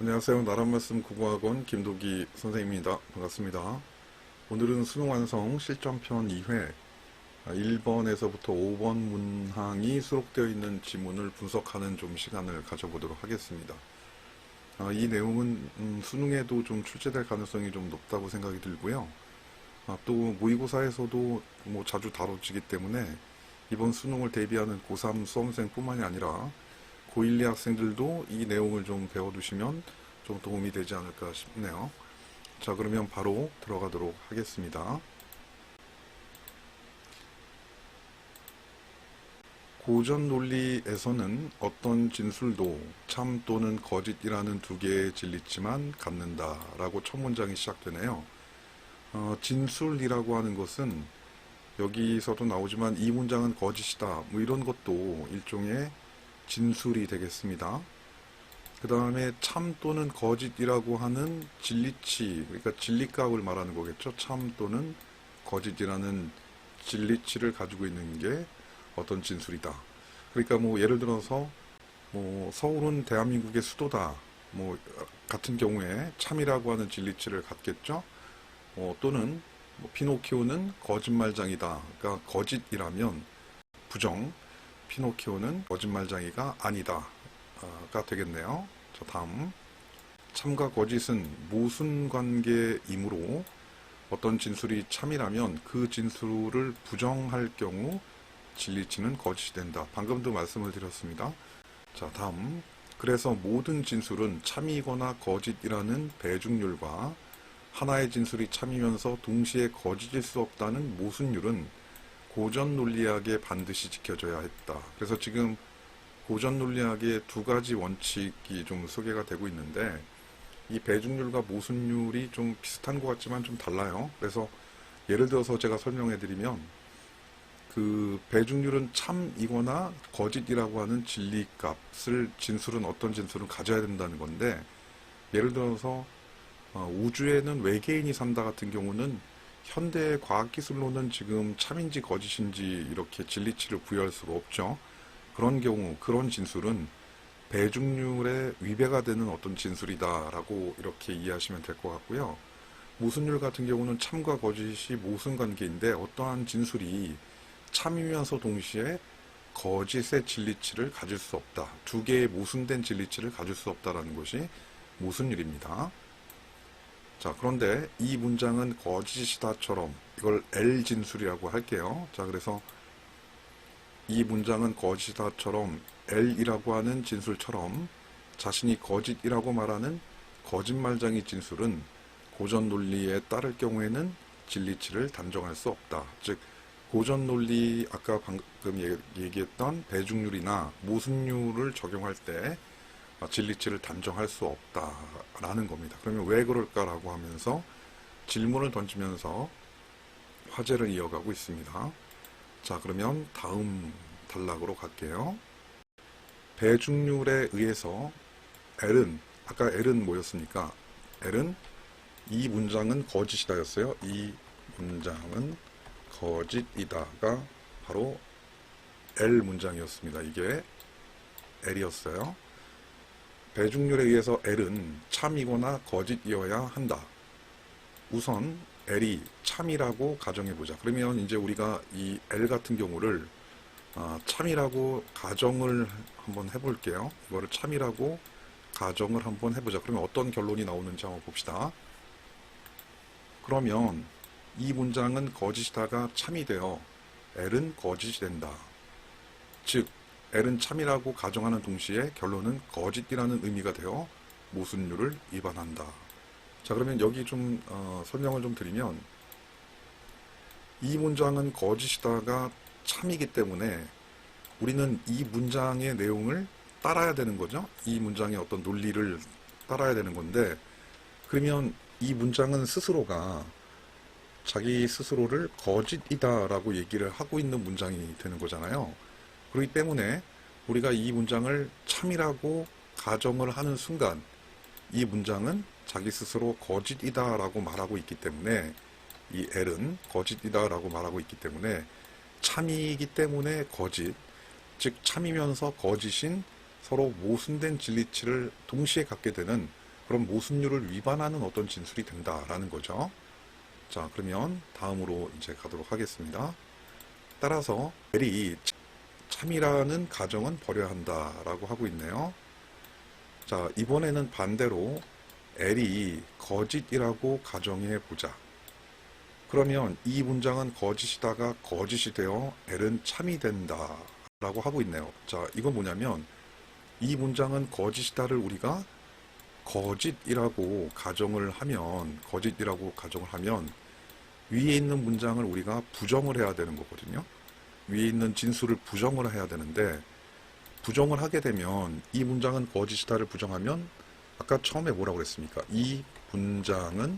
안녕하세요. 나란말씀 국어학원 김도기 선생님입니다. 반갑습니다. 오늘은 수능 완성 실전편 2회 1번에서부터 5번 문항이 수록되어 있는 지문을 분석하는 좀 시간을 가져보도록 하겠습니다. 이 내용은 수능에도 좀 출제될 가능성이 좀 높다고 생각이 들고요. 또 모의고사에서도 뭐 자주 다뤄지기 때문에 이번 수능을 대비하는 고3 수험생뿐만이 아니라 고1, 2 학생들도 이 내용을 좀 배워두시면 좀 도움이 되지 않을까 싶네요. 자, 그러면 바로 들어가도록 하겠습니다. 고전 논리에서는 어떤 진술도 참 또는 거짓이라는 두 개의 진리치만 갖는다 라고 첫 문장이 시작되네요. 진술이라고 하는 것은 여기서도 나오지만 이 문장은 거짓이다 뭐 이런 것도 일종의 진술이 되겠습니다. 그 다음에 참 또는 거짓이라고 하는 진리치, 그러니까 진리값을 말하는 거겠죠. 참 또는 거짓이라는 진리치를 가지고 있는 게 어떤 진술이다. 그러니까 뭐 예를 들어서 뭐 서울은 대한민국의 수도다. 뭐 같은 경우에 참이라고 하는 진리치를 갖겠죠. 또는 뭐 피노키오는 거짓말장이다. 그러니까 거짓이라면 부정, 피노키오는 거짓말장이가 아니다가 되겠네요. 자, 다음. 참과 거짓은 모순관계이므로 어떤 진술이 참이라면 그 진술을 부정할 경우 진리치는 거짓이 된다. 방금도 말씀을 드렸습니다. 자, 다음. 그래서 모든 진술은 참이거나 거짓이라는 배중률과 하나의 진술이 참이면서 동시에 거짓일 수 없다는 모순율은 고전 논리학에 반드시 지켜져야 했다. 그래서 지금 고전 논리학의 두 가지 원칙이 좀 소개가 되고 있는데 이 배중률과 모순율이 좀 비슷한 것 같지만 좀 달라요. 그래서 예를 들어서 제가 설명해 드리면 그 배중률은 참이거나 거짓이라고 하는 진리값을 진술은 어떤 진술은 가져야 된다는 건데 예를 들어서 우주에는 외계인이 산다 같은 경우는 현대의 과학기술로는 지금 참인지 거짓인지 이렇게 진리치를 부여할 수가 없죠. 그런 경우, 그런 진술은 배중률에 위배가 되는 어떤 진술이다라고 이렇게 이해하시면 될 것 같고요. 모순율 같은 경우는 참과 거짓이 모순관계인데 어떠한 진술이 참이면서 동시에 거짓의 진리치를 가질 수 없다. 두 개의 모순된 진리치를 가질 수 없다라는 것이 모순율입니다. 자, 그런데 이 문장은 거짓이다처럼 이걸 L 진술이라고 할게요. 자, 그래서 이 문장은 거짓이다처럼 L이라고 하는 진술처럼 자신이 거짓이라고 말하는 거짓말장이 진술은 고전 논리에 따를 경우에는 진리치를 단정할 수 없다. 즉 고전 논리 아까 방금 얘기했던 배중률이나 모순율을 적용할 때 진리치를 단정할 수 없다라는 겁니다. 그러면 왜 그럴까라고 하면서 질문을 던지면서 화제를 이어가고 있습니다. 자, 그러면 다음 단락으로 갈게요. 배중률에 의해서 L은 아까 L은 뭐였습니까? L은 이 문장은 거짓이다였어요. 이 문장은 거짓이다가 바로 L 문장이었습니다. 이게 L이었어요. 배중률에 의해서 L은 참이거나 거짓이어야 한다. 우선 L이 참이라고 가정해보자. 그러면 이제 우리가 이 L 같은 경우를 참이라고 가정을 한번 해볼게요. 이거를 참이라고 가정을 한번 해보자. 그러면 어떤 결론이 나오는지 한번 봅시다. 그러면 이 문장은 거짓이다가 참이 되어 L은 거짓이 된다. 즉 L은 참이라고 가정하는 동시에 결론은 거짓이라는 의미가 되어 모순율을 위반한다. 자, 그러면 여기 좀 설명을 좀 드리면 이 문장은 거짓이다가 참이기 때문에 우리는 이 문장의 내용을 따라야 되는 거죠. 이 문장의 어떤 논리를 따라야 되는 건데 그러면 이 문장은 스스로가 자기 스스로를 거짓이다라고 얘기를 하고 있는 문장이 되는 거잖아요. 그렇기 때문에 우리가 이 문장을 참이라고 가정을 하는 순간 이 문장은 자기 스스로 거짓이다라고 말하고 있기 때문에 이 L은 거짓이다라고 말하고 있기 때문에 참이기 때문에 거짓, 즉 참이면서 거짓인 서로 모순된 진리치를 동시에 갖게 되는 그런 모순율을 위반하는 어떤 진술이 된다라는 거죠. 자, 그러면 다음으로 이제 가도록 하겠습니다. 따라서 L이 참이라는 가정은 버려야 한다라고 하고 있네요. 자, 이번에는 반대로 L이 거짓이라고 가정해 보자. 그러면 이 문장은 거짓이다가 거짓이 되어 L은 참이 된다 라고 하고 있네요. 자, 이건 뭐냐면 이 문장은 거짓이다를 우리가 거짓이라고 가정을 하면 위에 있는 문장을 우리가 부정을 해야 되는 거거든요. 위에 있는 진술을 부정을 해야 되는데 부정을 하게 되면 이 문장은 거짓이다를 부정하면 아까 처음에 뭐라고 그랬습니까? 이 문장은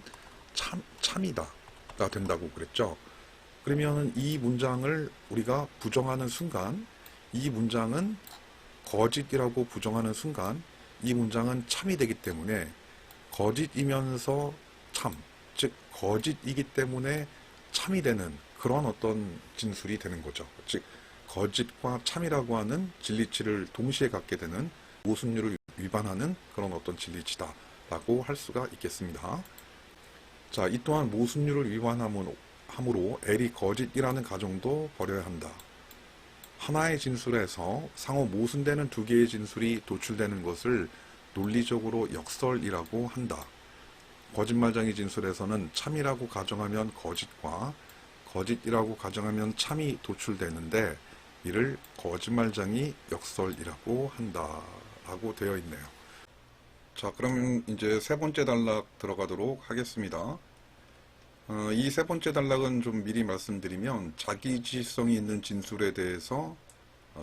참이다가 된다고 그랬죠. 그러면 이 문장을 우리가 부정하는 순간 이 문장은 거짓이라고 부정하는 순간 이 문장은 참이 되기 때문에 거짓이면서 참, 즉 거짓이기 때문에 참이 되는 그런 어떤 진술이 되는 거죠. 즉 거짓과 참이라고 하는 진리치를 동시에 갖게 되는 모순율을 위반하는 그런 어떤 진리치다라고 할 수가 있겠습니다. 자, 이 또한 모순율을 위반함으로 L이 거짓이라는 가정도 버려야 한다. 하나의 진술에서 상호 모순되는 두 개의 진술이 도출되는 것을 논리적으로 역설이라고 한다. 거짓말쟁이 진술에서는 참이라고 가정하면 거짓과 거짓이라고 가정하면 참이 도출되는데 이를 거짓말쟁이 역설이라고 한다 라고 되어 있네요. 자, 그럼 이제 세 번째 단락 들어가도록 하겠습니다. 이 세 번째 단락은 좀 미리 말씀드리면 자기지시성이 있는 진술에 대해서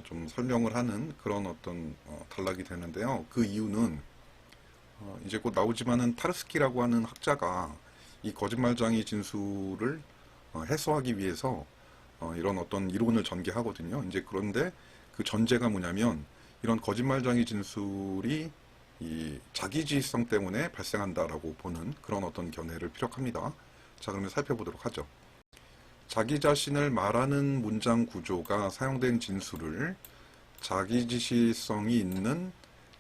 좀 설명을 하는 그런 어떤 단락이 되는데요. 그 이유는 이제 곧 나오지만은 타르스키라고 하는 학자가 이 거짓말쟁이 진술을 해소하기 위해서 이런 어떤 이론을 전개하거든요. 이제 그런데 그 전제가 뭐냐면 이런 거짓말쟁이 진술이 이 자기지시성 때문에 발생한다라고 보는 그런 어떤 견해를 피력합니다. 자, 그러면 살펴보도록 하죠. 자기 자신을 말하는 문장 구조가 사용된 진술을 자기지시성이 있는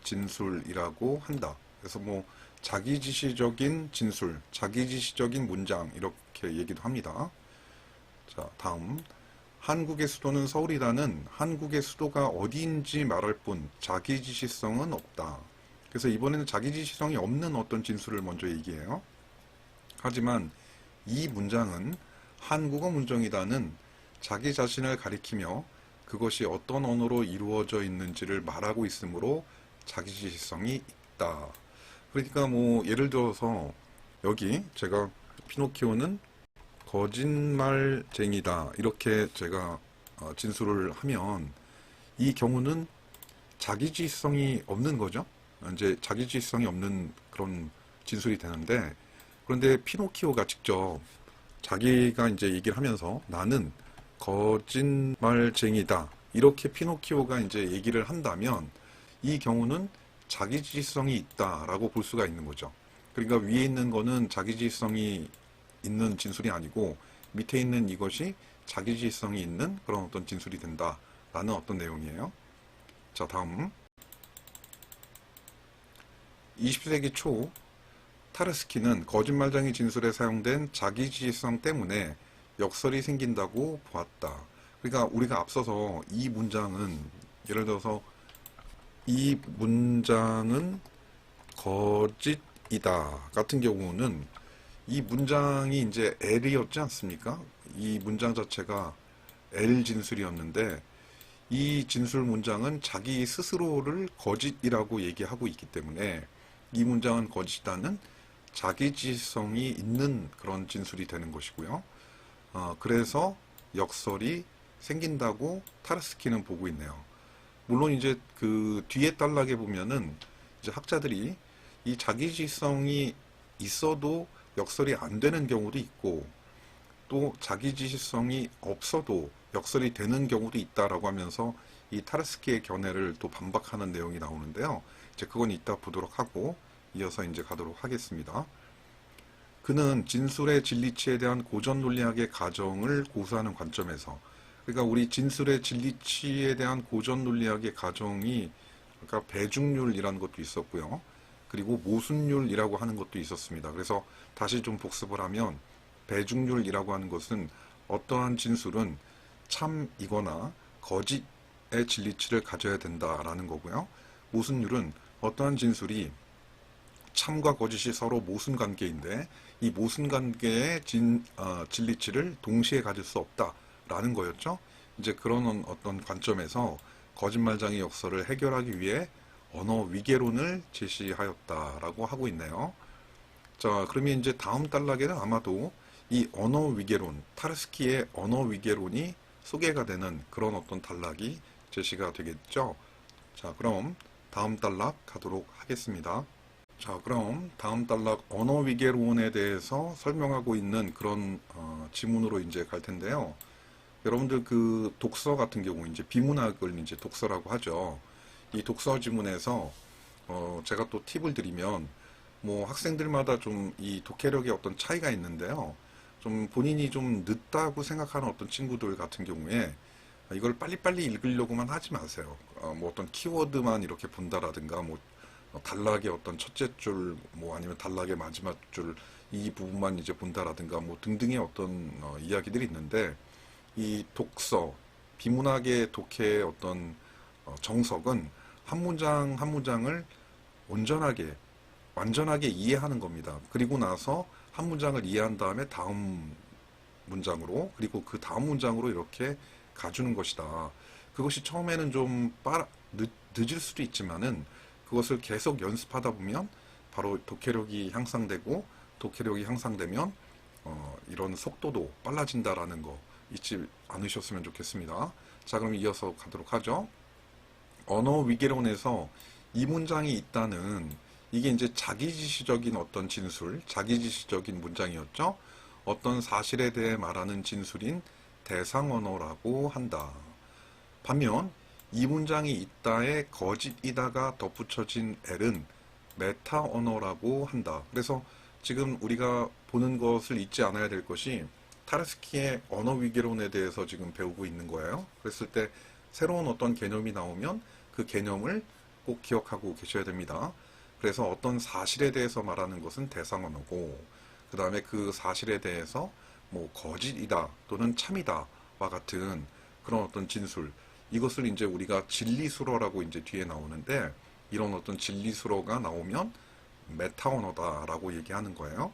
진술이라고 한다. 그래서 뭐 자기지시적인 진술, 자기지시적인 문장 이렇게 얘기도 합니다. 자, 다음. 한국의 수도는 서울이라는 한국의 수도가 어디인지 말할 뿐 자기지시성은 없다. 그래서 이번에는 자기지시성이 없는 어떤 진술을 먼저 얘기해요. 하지만 이 문장은 한국어 문장이다는 자기 자신을 가리키며 그것이 어떤 언어로 이루어져 있는지를 말하고 있으므로 자기지시성이 있다. 그러니까 뭐 예를 들어서 여기 제가 피노키오는 거짓말쟁이다 이렇게 제가 진술을 하면 이 경우는 자기지시성이 없는 거죠. 이제 자기지시성이 없는 그런 진술이 되는데 그런데 피노키오가 직접 자기가 이제 얘기를 하면서 나는 거짓말쟁이다 이렇게 피노키오가 이제 얘기를 한다면 이 경우는 자기지시성이 있다라고 볼 수가 있는 거죠. 그러니까 위에 있는 거는 자기지시성이 있는 진술이 아니고 밑에 있는 이것이 자기지시성이 있는 그런 어떤 진술이 된다라는 어떤 내용이에요. 자, 다음 20세기 초 타르스키는 거짓말쟁이 진술에 사용된 자기지시성 때문에 역설이 생긴다고 보았다. 그러니까 우리가 앞서서 이 문장은 예를 들어서 이 문장은 거짓이다 같은 경우는 이 문장이 이제 L이었지 않습니까? 이 문장 자체가 L 진술이었는데 이 진술 문장은 자기 스스로를 거짓이라고 얘기하고 있기 때문에 이 문장은 거짓이다는 자기지시성이 있는 그런 진술이 되는 것이고요. 그래서 역설이 생긴다고 타르스키는 보고 있네요. 물론 이제 그 뒤에 단락에 보면은 이제 학자들이 이 자기지시성이 있어도 역설이 안 되는 경우도 있고 또 자기지시성이 없어도 역설이 되는 경우도 있다라고 하면서 이 타르스키의 견해를 또 반박하는 내용이 나오는데요. 이제 그건 이따 보도록 하고 이어서 이제 가도록 하겠습니다. 그는 진술의 진리치에 대한 고전 논리학의 가정을 고수하는 관점에서 그러니까 우리 진술의 진리치에 대한 고전 논리학의 가정이 그러니까 배중률이라는 것도 있었고요. 그리고 모순율이라고 하는 것도 있었습니다. 그래서 다시 좀 복습을 하면 배중률이라고 하는 것은 어떠한 진술은 참이거나 거짓의 진리치를 가져야 된다라는 거고요. 모순율은 어떠한 진술이 참과 거짓이 서로 모순 관계인데 이 모순 관계의 진리치를 동시에 가질 수 없다라는 거였죠. 이제 그런 어떤 관점에서 거짓말장의 역설을 해결하기 위해 언어 위계론을 제시하였다라고 하고 있네요. 자, 그러면 이제 다음 단락에는 아마도 이 언어 위계론, 타르스키의 언어 위계론이 소개가 되는 그런 어떤 단락이 제시가 되겠죠. 자, 그럼 다음 단락 가도록 하겠습니다. 자, 그럼 다음 단락 언어 위계론에 대해서 설명하고 있는 그런 지문으로 이제 갈 텐데요. 여러분들 그 독서 같은 경우 이제 비문학을 이제 독서라고 하죠. 이 독서 지문에서 제가 또 팁을 드리면 뭐 학생들마다 좀 이 독해력의 어떤 차이가 있는데요. 좀 본인이 좀 늦다고 생각하는 어떤 친구들 같은 경우에 이걸 빨리빨리 읽으려고만 하지 마세요. 뭐 어떤 키워드만 이렇게 본다라든가 뭐 단락의 어떤 첫째 줄, 뭐 아니면 단락의 마지막 줄 이 부분만 이제 본다라든가 뭐 등등의 어떤 이야기들이 있는데 이 독서, 비문학의 독해의 어떤 정석은 한 문장 한 문장을 온전하게, 완전하게 이해하는 겁니다. 그리고 나서 한 문장을 이해한 다음에 다음 문장으로, 그리고 그 다음 문장으로 이렇게 가주는 것이다. 그것이 처음에는 좀 늦을 수도 있지만은 그것을 계속 연습하다 보면 바로 독해력이 향상되고 독해력이 향상되면 이런 속도도 빨라진다라는 거 잊지 않으셨으면 좋겠습니다. 자, 그럼 이어서 가도록 하죠. 언어 위계론에서 이 문장이 있다는 이게 이제 자기지시적인 어떤 진술, 자기지시적인 문장이었죠. 어떤 사실에 대해 말하는 진술인 대상 언어라고 한다. 반면 이 문장이 있다에 거짓이다가 덧붙여진 L은 메타 언어라고 한다. 그래서 지금 우리가 보는 것을 잊지 않아야 될 것이 타르스키의 언어 위계론에 대해서 지금 배우고 있는 거예요. 그랬을 때 새로운 어떤 개념이 나오면 그 개념을 꼭 기억하고 계셔야 됩니다. 그래서 어떤 사실에 대해서 말하는 것은 대상 언어고, 그 다음에 그 사실에 대해서 뭐 거짓이다 또는 참이다와 같은 그런 어떤 진술, 이것을 이제 우리가 진리수로라고 이제 뒤에 나오는데 이런 어떤 진리수로가 나오면 메타 언어다라고 얘기하는 거예요.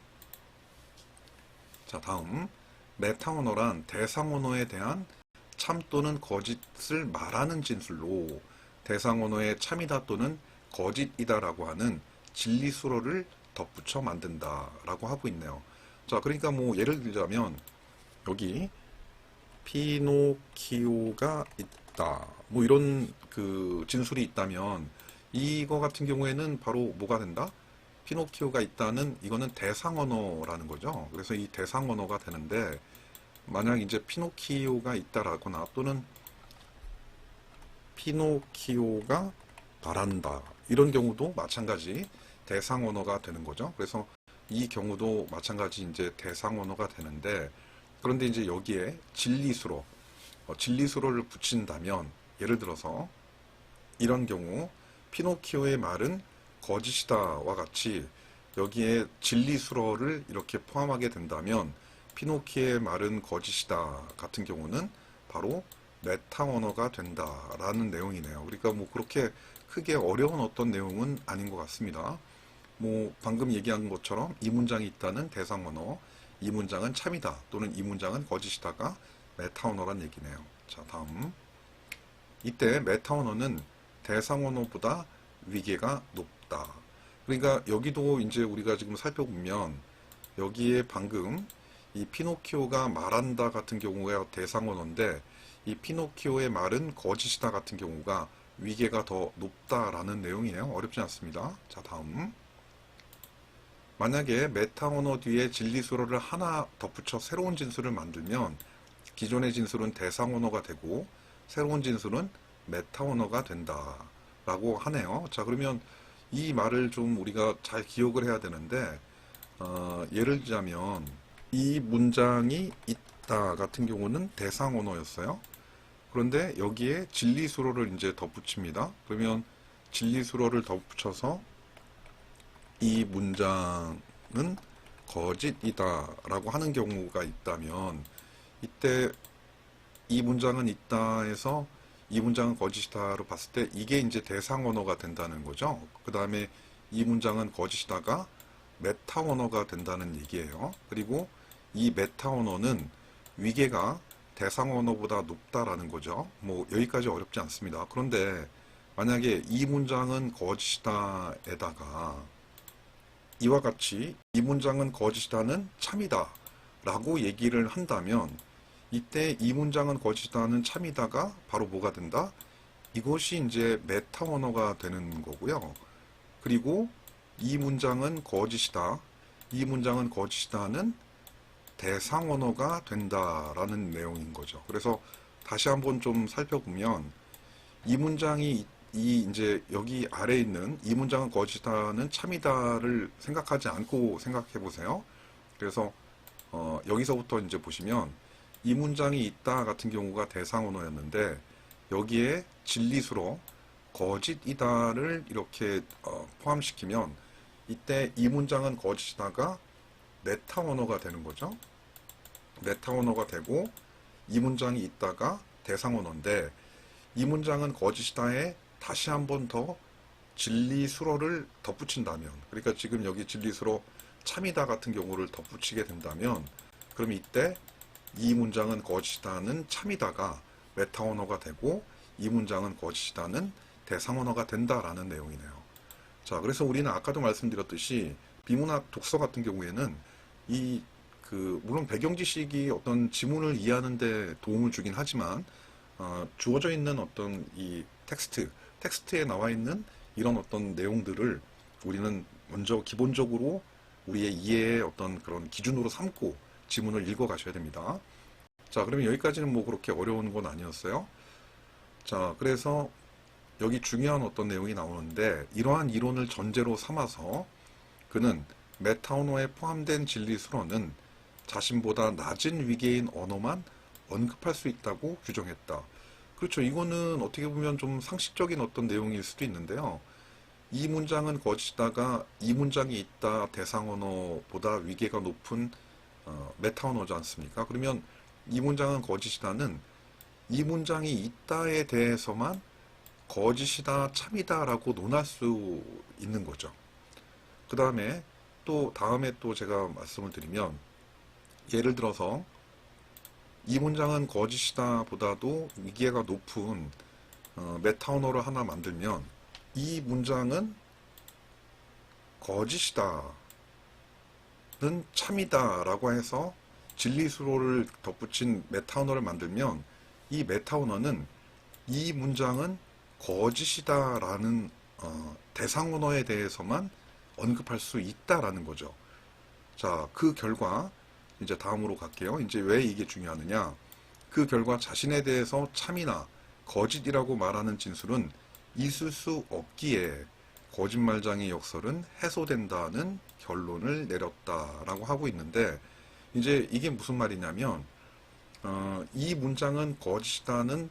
자, 다음 메타 언어란 대상 언어에 대한 참 또는 거짓을 말하는 진술로 대상 언어의 참이다 또는 거짓이다라고 하는 진리수로를 덧붙여 만든다라고 하고 있네요. 자, 그러니까 뭐 예를 들자면 여기 피노키오가 있다. 뭐 이런 그 진술이 있다면 이거 같은 경우에는 바로 뭐가 된다? 피노키오가 있다는 이거는 대상 언어라는 거죠. 그래서 이 대상 언어가 되는데 만약 이제 피노키오가 있다라거나 또는 피노키오가 말한다. 이런 경우도 마찬가지 대상 언어가 되는 거죠. 그래서 이 경우도 마찬가지 이제 대상 언어가 되는데 그런데 이제 여기에 진리수로, 진리수로를 붙인다면 예를 들어서 이런 경우 피노키오의 말은 거짓이다와 같이 여기에 진리수로를 이렇게 포함하게 된다면 피노키오의 말은 거짓이다 같은 경우는 바로 메타 언어가 된다라는 내용이네요. 그러니까 뭐 그렇게 크게 어려운 어떤 내용은 아닌 것 같습니다. 뭐 방금 얘기한 것처럼 이 문장이 있다는 대상 언어, 이 문장은 참이다 또는 이 문장은 거짓이다가 메타 언어란 얘기네요. 자, 다음. 이때 메타 언어는 대상 언어보다 위계가 높다. 그러니까 여기도 이제 우리가 지금 살펴보면 여기에 방금 이 피노키오가 말한다 같은 경우가 대상 언어인데 이 피노키오의 말은 거짓이다 같은 경우가 위계가 더 높다라는 내용이에요. 어렵지 않습니다. 자, 다음. 만약에 메타 언어 뒤에 진리수로를 하나 덧붙여 새로운 진술을 만들면 기존의 진술은 대상 언어가 되고 새로운 진술은 메타 언어가 된다라고 하네요. 자, 그러면 이 말을 좀 우리가 잘 기억을 해야 되는데 예를 들자면 이 문장이 있다 같은 경우는 대상 언어였어요. 그런데 여기에 진리수로를 이제 덧붙입니다. 그러면 진리수로를 덧붙여서 이 문장은 거짓이다라고 하는 경우가 있다면, 이때 이 문장은 있다 해서 이 문장은 거짓이다로 봤을 때 이게 이제 대상 언어가 된다는 거죠. 그 다음에 이 문장은 거짓이다가 메타 언어가 된다는 얘기예요. 그리고 이 메타 언어는 위계가 대상 언어보다 높다라는 거죠. 뭐 여기까지 어렵지 않습니다. 그런데 만약에 이 문장은 거짓이다에다가 이와 같이 이 문장은 거짓이다는 참이다 라고 얘기를 한다면, 이때 이 문장은 거짓이다는 참이다가 바로 뭐가 된다? 이것이 이제 메타 언어가 되는 거고요. 그리고 이 문장은 거짓이다, 이 문장은 거짓이다는 대상 언어가 된다라는 내용인 거죠. 그래서 다시 한번 좀 살펴보면, 이 문장이 이제 여기 아래 있는 이 문장은 거짓이다는 참이다를 생각하지 않고 생각해 보세요. 그래서 여기서부터 이제 보시면 이 문장이 있다 같은 경우가 대상 언어였는데, 여기에 진리수로 거짓이다를 이렇게 포함시키면 이때 이 문장은 거짓이다가 메타 언어가 되는 거죠. 메타 언어가 되고 이 문장이 있다가 대상 언어인데, 이 문장은 거짓이다에 다시 한 번 더 진리수로를 덧붙인다면, 그러니까 지금 여기 진리수로 참이다 같은 경우를 덧붙이게 된다면, 그럼 이때 이 문장은 거짓이다는 참이다가 메타 언어가 되고 이 문장은 거짓이다는 대상 언어가 된다라는 내용이네요. 자, 그래서 우리는 아까도 말씀드렸듯이 비문학 독서 같은 경우에는 물론 배경 지식이 어떤 지문을 이해하는 데 도움을 주긴 하지만, 주어져 있는 어떤 이 텍스트에 나와 있는 이런 어떤 내용들을 우리는 먼저 기본적으로 우리의 이해의 어떤 그런 기준으로 삼고 지문을 읽어 가셔야 됩니다. 자, 그러면 여기까지는 뭐 그렇게 어려운 건 아니었어요. 자, 그래서 여기 중요한 어떤 내용이 나오는데, 이러한 이론을 전제로 삼아서 그는 메타 언어에 포함된 진리수로는 자신보다 낮은 위계인 언어만 언급할 수 있다고 규정했다. 그렇죠. 이거는 어떻게 보면 좀 상식적인 어떤 내용일 수도 있는데요. 이 문장은 거짓이다가 이 문장이 있다 대상 언어보다 위계가 높은 메타 언어지 않습니까? 그러면 이 문장은 거짓이다는 이 문장이 있다에 대해서만 거짓이다, 참이다 라고 논할 수 있는 거죠. 그 다음에 또 제가 말씀을 드리면, 예를 들어서 이 문장은 거짓이다 보다도 위계가 높은 메타 언어를 하나 만들면, 이 문장은 거짓이다는 참이다 라고 해서 진리수로를 덧붙인 메타 언어를 만들면, 이 메타 언어는 이 문장은 거짓이다 라는 대상 언어에 대해서만 언급할 수 있다라는 거죠. 자, 그 결과 이제 다음으로 갈게요. 이제 왜 이게 중요하느냐? 그 결과 자신에 대해서 참이나 거짓이라고 말하는 진술은 있을 수 없기에 거짓말장의 역설은 해소된다는 결론을 내렸다라고 하고 있는데, 이제 이게 무슨 말이냐면, 이 문장은 거짓이다는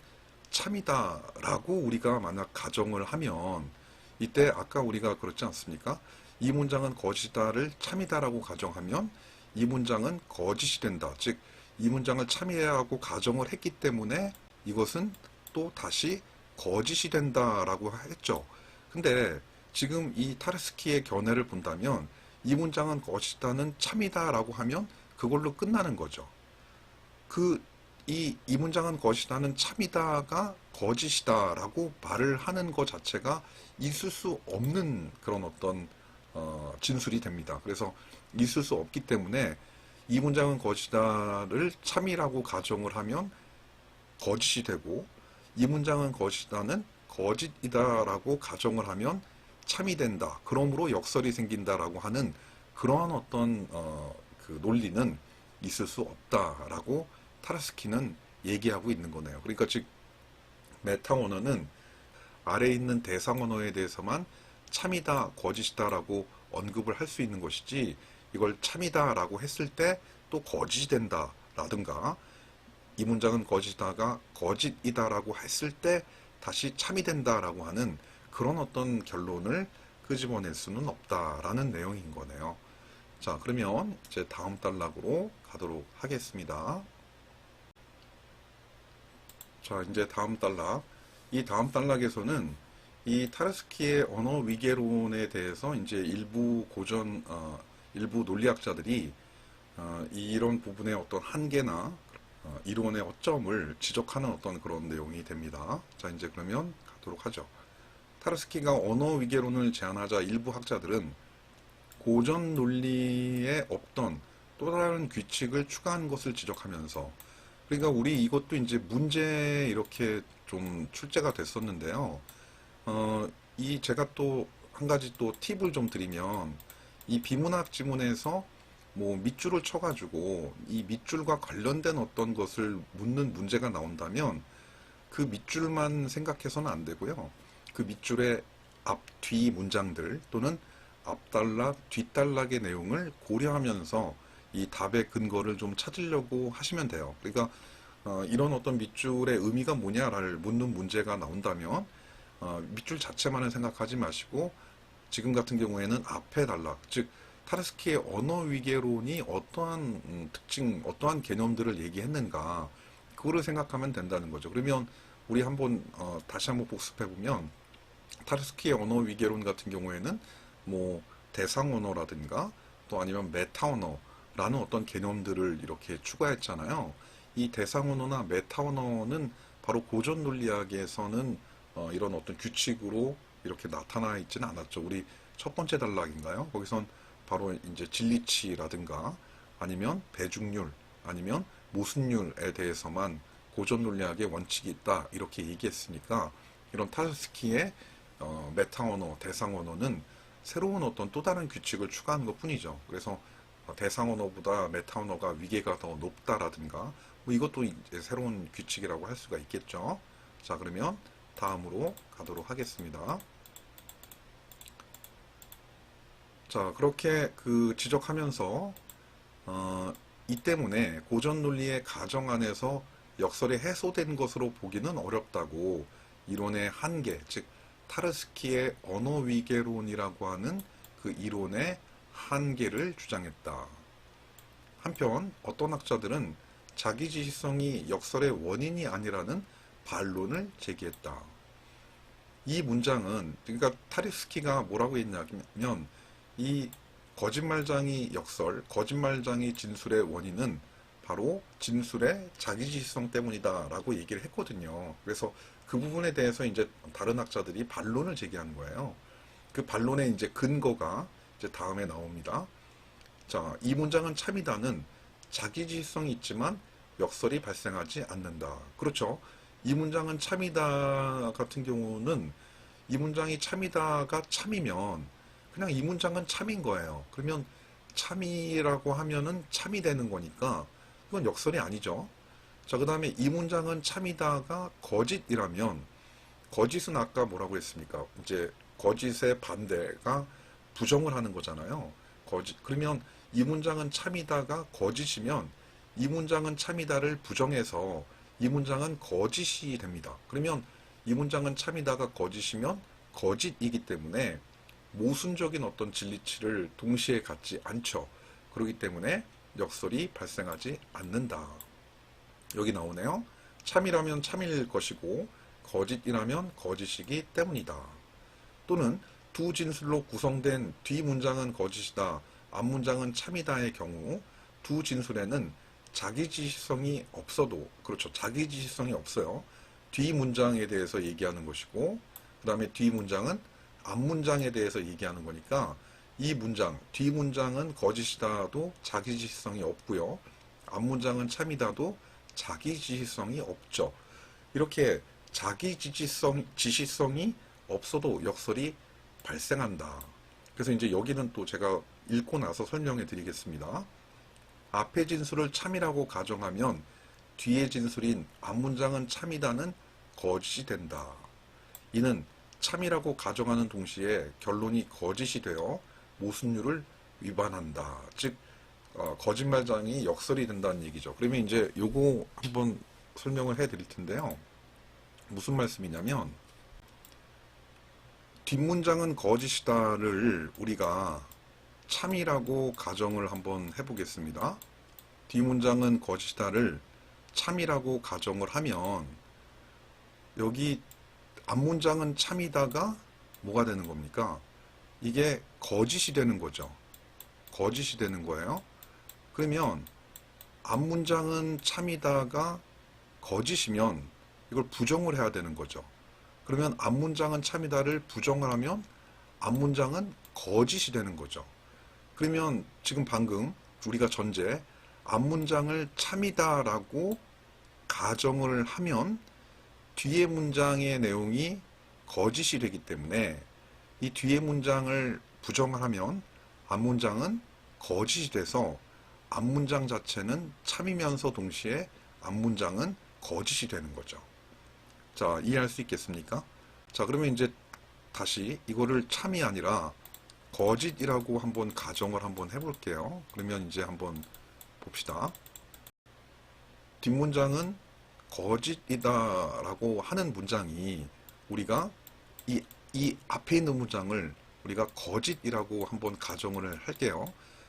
참이다라고 우리가 만약 가정을 하면, 이때 아까 우리가 그렇지 않습니까? 이 문장은 거짓이다를 참이다라고 가정하면 이 문장은 거짓이 된다. 즉, 이 문장을 참이라고 가정을 했기 때문에 이것은 또 다시 거짓이 된다라고 했죠. 근데 지금 이 타르스키의 견해를 본다면 이 문장은 거짓이다는 참이다라고 하면 그걸로 끝나는 거죠. 이 문장은 거짓이다는 참이다가 거짓이다라고 말을 하는 것 자체가 있을 수 없는 그런 어떤 진술이 됩니다. 그래서 있을 수 없기 때문에 이 문장은 거짓이다를 참이라고 가정을 하면 거짓이 되고, 이 문장은 거짓이다는 거짓이다라고 가정을 하면 참이 된다. 그러므로 역설이 생긴다라고 하는 그러한 어떤 그 논리는 있을 수 없다라고 타르스키는 얘기하고 있는 거네요. 그러니까 즉 메타 언어는 아래에 있는 대상 언어에 대해서만 참이다, 거짓이다라고 언급을 할 수 있는 것이지, 이걸 참이다라고 했을 때 또 거짓이 된다라든가, 이 문장은 거짓이다가 거짓이다라고 했을 때 다시 참이 된다라고 하는 그런 어떤 결론을 끄집어낼 수는 없다라는 내용인 거네요. 자, 그러면 이제 다음 단락으로 가도록 하겠습니다. 자, 이제 다음 단락. 이 다음 단락에서는 이 타르스키의 언어 위계론에 대해서 이제 일부 논리학자들이 이런 부분의 어떤 한계나 이론의 어점을 지적하는 어떤 그런 내용이 됩니다. 자, 이제 그러면 가도록 하죠. 타르스키가 언어 위계론을 제안하자 일부 학자들은 고전 논리에 없던 또 다른 규칙을 추가한 것을 지적하면서, 그러니까 우리 이것도 이제 문제에 이렇게 좀 출제가 됐었는데요. 이 제가 또 한 가지 또 팁을 좀 드리면, 이 비문학 지문에서 뭐 밑줄을 쳐가지고 이 밑줄과 관련된 어떤 것을 묻는 문제가 나온다면 그 밑줄만 생각해서는 안 되고요. 그 밑줄의 앞, 뒤 문장들 또는 앞단락, 뒷단락의 내용을 고려하면서 이 답의 근거를 좀 찾으려고 하시면 돼요. 그러니까 이런 어떤 밑줄의 의미가 뭐냐를 묻는 문제가 나온다면 밑줄 자체만을 생각하지 마시고 지금 같은 경우에는 앞에 단락, 즉 타르스키의 언어 위계론이 어떠한 특징, 어떠한 개념들을 얘기했는가, 그거를 생각하면 된다는 거죠. 그러면 우리 한번 다시 한번 복습해 보면 타르스키의 언어 위계론 같은 경우에는 뭐 대상 언어라든가 또 아니면 메타 언어라는 어떤 개념들을 이렇게 추가했잖아요. 이 대상 언어나 메타 언어는 바로 고전 논리학에서는 이런 어떤 규칙으로 이렇게 나타나 있지는 않았죠. 우리 첫 번째 단락인가요? 거기선 바로 이제 진리치라든가 아니면 배중률 아니면 모순율에 대해서만 고전 논리학의 원칙이 있다 이렇게 얘기했으니까, 이런 타르스키의 메타 언어, 대상 언어는 새로운 어떤 또 다른 규칙을 추가한 것 뿐이죠. 그래서 대상 언어보다 메타 언어가 위계가 더 높다라든가 뭐 이것도 이제 새로운 규칙이라고 할 수가 있겠죠. 자, 그러면 다음으로 가도록 하겠습니다. 자, 그렇게 그 지적하면서 이 때문에 고전 논리의 가정 안에서 역설이 해소된 것으로 보기는 어렵다고 이론의 한계, 즉 타르스키의 언어 위계론이라고 하는 그 이론의 한계를 주장했다. 한편 어떤 학자들은 자기지시성이 역설의 원인이 아니라는 반론을 제기했다. 이 문장은, 그러니까 타르스키가 뭐라고 했냐면 이 거짓말장이 역설, 거짓말장이 진술의 원인은 바로 진술의 자기지시성 때문이다 라고 얘기를 했거든요. 그래서 그 부분에 대해서 이제 다른 학자들이 반론을 제기한 거예요. 그 반론의 이제 근거가 이제 다음에 나옵니다. 자, 이 문장은 참이다는 자기지시성이 있지만 역설이 발생하지 않는다. 그렇죠. 이 문장은 참이다 같은 경우는 이 문장이 참이다가 참이면 그냥 이 문장은 참인 거예요. 그러면 참이라고 하면은 참이 되는 거니까 이건 역설이 아니죠. 자, 그 다음에 이 문장은 참이다가 거짓이라면, 거짓은 아까 뭐라고 했습니까? 이제 거짓의 반대가 부정을 하는 거잖아요. 거짓. 그러면 이 문장은 참이다가 거짓이면 이 문장은 참이다를 부정해서 이 문장은 거짓이 됩니다. 그러면 이 문장은 참이다가 거짓이면 거짓이기 때문에 모순적인 어떤 진리치를 동시에 갖지 않죠. 그렇기 때문에 역설이 발생하지 않는다. 여기 나오네요. 참이라면 참일 것이고 거짓이라면 거짓이기 때문이다. 또는 두 진술로 구성된 뒤 문장은 거짓이다, 앞 문장은 참이다의 경우 두 진술에는 자기지시성이 없어도, 그렇죠, 자기지시성이 없어요. 뒤 문장에 대해서 얘기하는 것이고 그 다음에 뒤 문장은 앞 문장에 대해서 얘기하는 거니까 이 문장, 뒤 문장은 거짓이다도 자기지시성이 없고요. 앞 문장은 참이다도 자기지시성이 없죠. 이렇게 자기지시성이 없어도 역설이 발생한다. 그래서 이제 여기는 또 제가 읽고 나서 설명해 드리겠습니다. 앞의 진술을 참이라고 가정하면 뒤의 진술인 앞 문장은 참이다는 거짓이 된다. 이는 참이라고 가정하는 동시에 결론이 거짓이 되어 모순율을 위반한다. 즉 거짓말장이 역설이 된다는 얘기죠. 그러면 이제 요거 한번 설명을 해 드릴 텐데요. 무슨 말씀이냐면 뒷문장은 거짓이다를 우리가 참이라고 가정을 한번 해보겠습니다. 뒷문장은 거짓이다를 참이라고 가정을 하면 여기 앞문장은 참이다가 뭐가 되는 겁니까? 이게 거짓이 되는 거죠. 거짓이 되는 거예요. 그러면 앞문장은 참이다가 거짓이면 이걸 부정을 해야 되는 거죠. 그러면 앞문장은 참이다를 부정을 하면 앞문장은 거짓이 되는 거죠. 그러면 지금 방금 우리가 전제 앞문장을 참이다라고 가정을 하면 뒤에 문장의 내용이 거짓이 되기 때문에 이 뒤에 문장을 부정을 하면 앞문장은 거짓이 돼서 앞문장 자체는 참이면서 동시에 앞문장은 거짓이 되는 거죠. 자, 이해할 수 있겠습니까? 자, 그러면 이제 다시 이거를 참이 아니라 거짓이라고 한번 가정을 한번 해볼게요. 그러면 이제 한번 봅시다. 뒷문장은 거짓이다라고 하는 문장이 우리가 이 앞에 있는 문장을 우리가 거짓이라고 한번 가정을 할게요.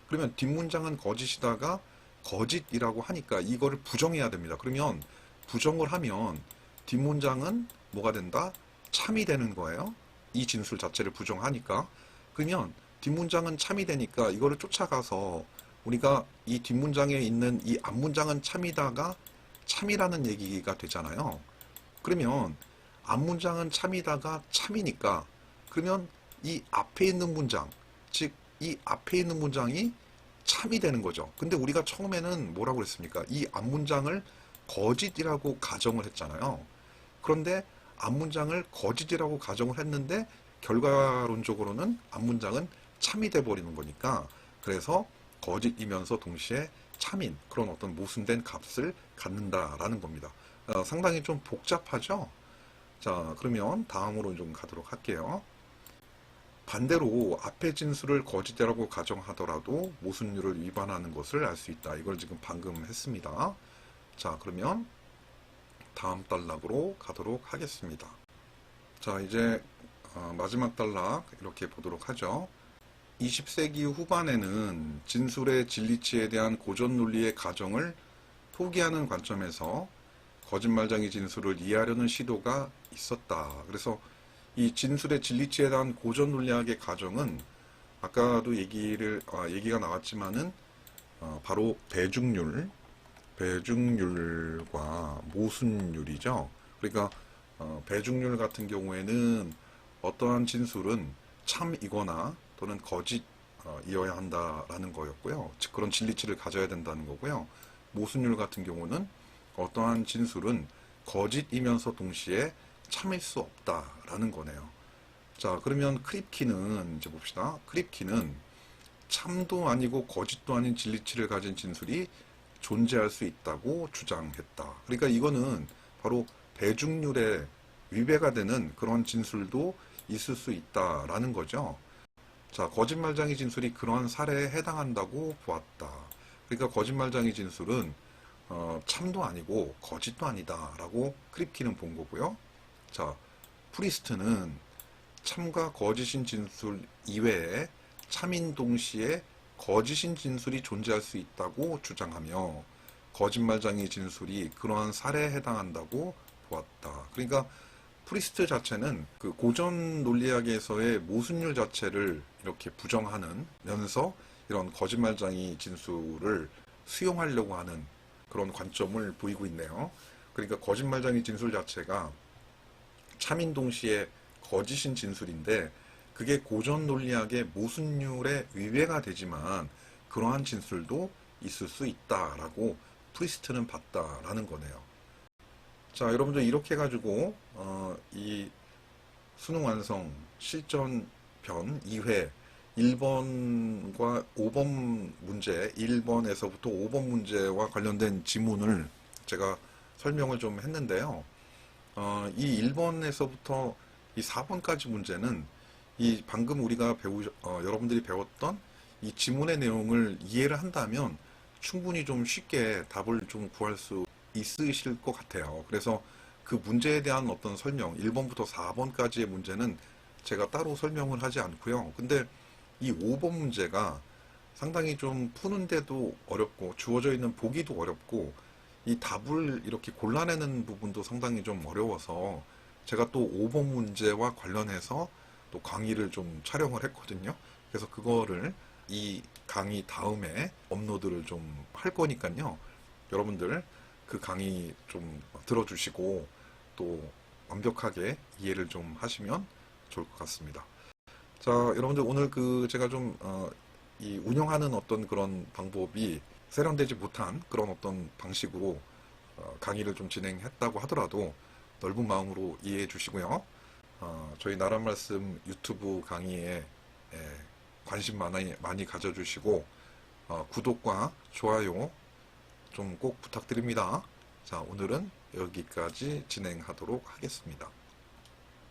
그러면 뒷문장은 거짓이다가 거짓이라고 하니까 이거를 부정해야 됩니다. 그러면 부정을 하면 뒷문장은 뭐가 된다? 참이 되는 거예요. 이 진술 자체를 부정하니까. 그러면 뒷문장은 참이 되니까 이거를 쫓아가서 우리가 이 뒷문장에 있는 이 앞문장은 참이다가 참이라는 얘기가 되잖아요. 그러면 앞문장은 참이다가 참이니까 그러면 이 앞에 있는 문장, 즉 이 앞에 있는 문장이 참이 되는 거죠. 근데 우리가 처음에는 뭐라고 그랬습니까? 이 앞문장을 거짓이라고 가정을 했잖아요. 그런데 앞문장을 거짓이라고 가정을 했는데 결과론적으로는 앞문장은 참이 돼 버리는 거니까 그래서 거짓이면서 동시에 참인 그런 어떤 모순된 값을 갖는다라는 겁니다. 상당히 좀 복잡하죠? 자, 그러면 다음으로 좀 가도록 할게요. 반대로 앞의 진술을 거짓이라고 가정하더라도 모순율을 위반하는 것을 알 수 있다. 이걸 지금 방금 했습니다. 자, 그러면 다음 단락으로 가도록 하겠습니다. 자, 이제 마지막 단락 이렇게 보도록 하죠. 20세기 후반에는 진술의 진리치에 대한 고전 논리의 가정을 포기하는 관점에서 거짓말장이 진술을 이해하려는 시도가 있었다. 그래서 이 진술의 진리치에 대한 고전 논리학의 가정은 아까도 얘기가 나왔지만은 바로 배중률과 모순율이죠. 그러니까 배중률 같은 경우에는 어떠한 진술은 참이거나 또는 거짓이어야 한다라는 거였고요. 즉 그런 진리치를 가져야 된다는 거고요. 모순율 같은 경우는 어떠한 진술은 거짓이면서 동시에 참일 수 없다라는 거네요. 자, 그러면 크립키는 이제 봅시다. 크립키는 참도 아니고 거짓도 아닌 진리치를 가진 진술이 존재할 수 있다고 주장했다. 그러니까 이거는 바로 배중률에 위배가 되는 그런 진술도 있을 수 있다라는 거죠. 자, 거짓말장이 진술이 그러한 사례에 해당한다고 보았다. 그러니까 거짓말장이 진술은 참도 아니고 거짓도 아니다라고 크립키는 본 거고요. 자, 프리스트는 참과 거짓인 진술 이외에 참인 동시에 거짓인 진술이 존재할 수 있다고 주장하며 거짓말장이 진술이 그러한 사례에 해당한다고 보았다. 그러니까 프리스트 자체는 그 고전 논리학에서의 모순율 자체를 이렇게 부정하면서 이런 거짓말장이 진술을 수용하려고 하는 그런 관점을 보이고 있네요. 그러니까 거짓말장이 진술 자체가 참인 동시에 거짓인 진술인데 그게 고전 논리학의 모순율에 위배가 되지만 그러한 진술도 있을 수 있다라고 프리스트는 봤다라는 거네요. 자, 여러분들 이렇게 해가지고 이 수능 완성 실전편 2회 1번과 5번 문제, 1번에서부터 5번 문제와 관련된 지문을 제가 설명을 좀 했는데요. 이 1번에서부터 이 4번까지 문제는 이 방금 우리가 여러분들이 배웠던 이 지문의 내용을 이해를 한다면 충분히 좀 쉽게 답을 좀 구할 수 있으실 것 같아요. 그래서 그 문제에 대한 어떤 설명, 1번부터 4번까지의 문제는 제가 따로 설명을 하지 않고요. 근데 이 5번 문제가 상당히 좀 푸는데도 어렵고 주어져 있는 보기도 어렵고 이 답을 이렇게 골라내는 부분도 상당히 좀 어려워서 제가 또 5번 문제와 관련해서 또 강의를 좀 촬영을 했거든요. 그래서 그거를 이 강의 다음에 업로드를 좀 할 거니까요. 여러분들 그 강의 좀 들어주시고 또 완벽하게 이해를 좀 하시면 좋을 것 같습니다. 자, 여러분들 오늘 그 제가 좀 이 운영하는 어떤 그런 방법이 세련되지 못한 그런 어떤 방식으로 강의를 좀 진행했다고 하더라도 넓은 마음으로 이해해 주시고요. 저희 나란 말씀 유튜브 강의에 관심 많이 가져주시고 구독과 좋아요 좀 꼭 부탁드립니다. 자, 오늘은 여기까지 진행하도록 하겠습니다.